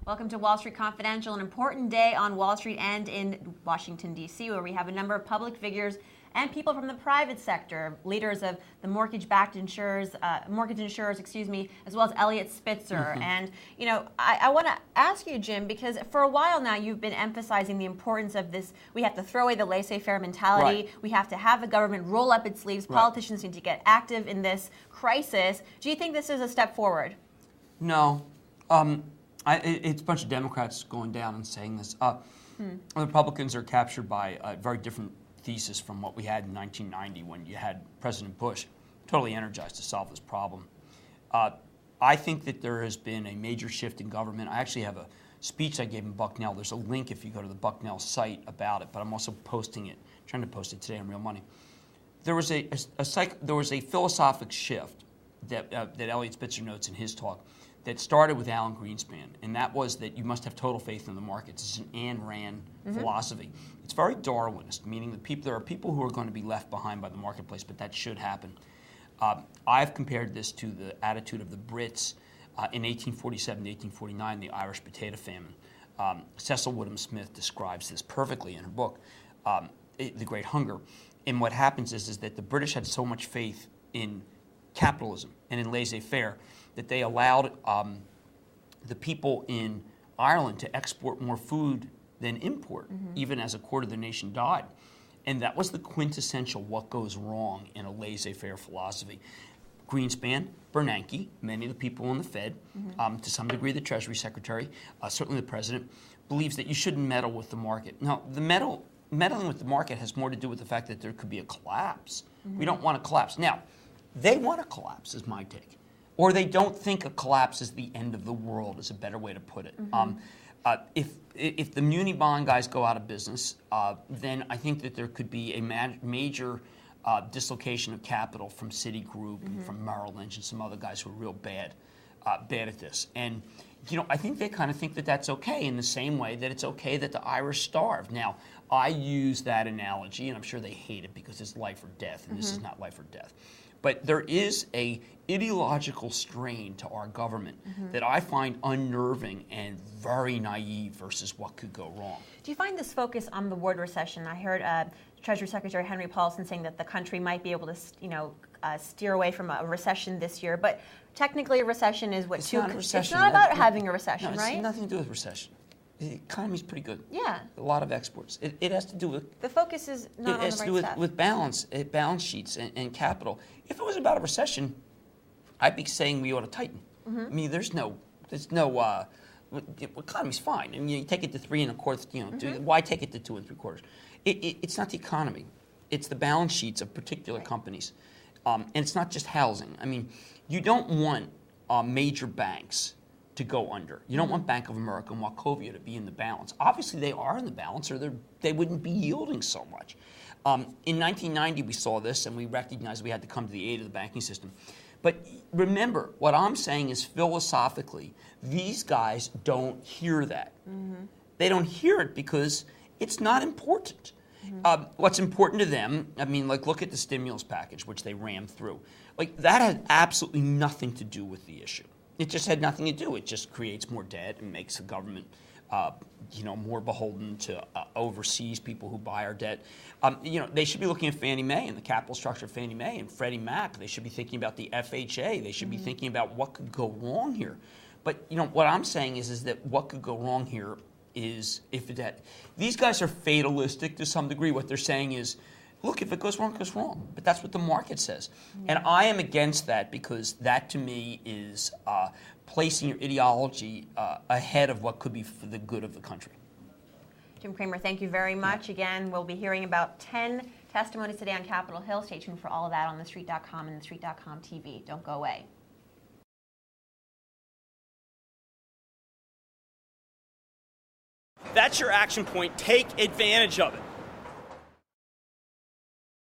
Welcome to Wall Street Confidential, an important day on Wall Street and in Washington, D.C., where we have a number of public figures and people from the private sector, leaders of the mortgage insurers, as well as Elliot Spitzer. And, I want to ask you, Jim, because for a while now you've been emphasizing the importance of this. We have to throw away the laissez-faire mentality. Right. We have to have the government roll up its sleeves. Right. Politicians need to get active in this crisis. Do you think this is a step forward? No. It's a bunch of Democrats going down and saying this. The Republicans are captured by a very different thesis from what we had in 1990 when you had President Bush totally energized to solve this problem. I think that there has been a major shift in government. I actually have a speech I gave in Bucknell. There's a link if you go to the Bucknell site about it, but I'm also posting it, trying to post it today on Real Money. There was a philosophic shift that Elliot Spitzer notes in his talk that started with Alan Greenspan, and that was that you must have total faith in the markets. It's an Ayn Rand philosophy. It's very Darwinist, meaning that there are people who are going to be left behind by the marketplace, but that should happen. I've compared this to the attitude of the Brits in 1847 to 1849, the Irish potato famine. Cecil Woodham Smith describes this perfectly in her book, The Great Hunger. And what happens is that the British had so much faith in capitalism and in laissez-faire that they allowed the people in Ireland to export more food than import, even as a quarter of the nation died. And that was the quintessential what goes wrong in a laissez-faire philosophy. Greenspan, Bernanke, many of the people in the Fed, to some degree the Treasury Secretary, certainly the President, believes that you shouldn't meddle with the market. Now, meddling with the market has more to do with the fact that there could be a collapse. We don't want to collapse. Now, they want to collapse, is my take. Or they don't think a collapse is the end of the world, is a better way to put it. If the muni bond guys go out of business, then I think that there could be a major dislocation of capital from Citigroup and from Merrill Lynch and some other guys who are real bad at this. And I think they kind of think that that's okay in the same way that it's okay that the Irish starve. Now, I use that analogy, and I'm sure they hate it because it's life or death, and this is not life or death. But there is a ideological strain to our government that I find unnerving and very naive versus what could go wrong. Do you find this focus on the word recession? I heard Treasury Secretary Henry Paulson saying that the country might be able to, steer away from a recession this year. But technically, a recession is what? It's not a recession. It's not about having a recession, no, right? It's nothing to do with recession. The economy's pretty good. Yeah. A lot of exports. It has to do with... The focus is not on the right stuff. It has to do with balance sheets and capital. If it was about a recession, I'd be saying we ought to tighten. I mean, there's no economy's fine. I mean, you take it to 3 1/4. Why take it to 2 3/4? It's not the economy. It's the balance sheets of particular companies, and it's not just housing. I mean, you don't want major banks to go under. You don't want Bank of America and Wachovia to be in the balance. Obviously, they are in the balance, or they wouldn't be yielding so much. In 1990, we saw this, and we recognized we had to come to the aid of the banking system. But remember, what I'm saying is philosophically, these guys don't hear that. They don't hear it because it's not important. What's important to them, I mean, look at the stimulus package, which they rammed through. That had absolutely nothing to do with the issue. It just had nothing to do. It just creates more debt and makes the government, more beholden to overseas people who buy our debt. They should be looking at Fannie Mae and the capital structure of Fannie Mae and Freddie Mac. They should be thinking about the FHA. They should be thinking about what could go wrong here. But what I'm saying is that what could go wrong here is these guys are fatalistic to some degree. What they're saying is, look, if it goes wrong, it goes wrong. But that's what the market says. And I am against that because that, to me, is placing your ideology ahead of what could be for the good of the country. Jim Cramer, thank you very much. Again, we'll be hearing about 10 testimonies today on Capitol Hill. Stay tuned for all of that on TheStreet.com and TheStreet.com TV. Don't go away. That's your action point. Take advantage of it.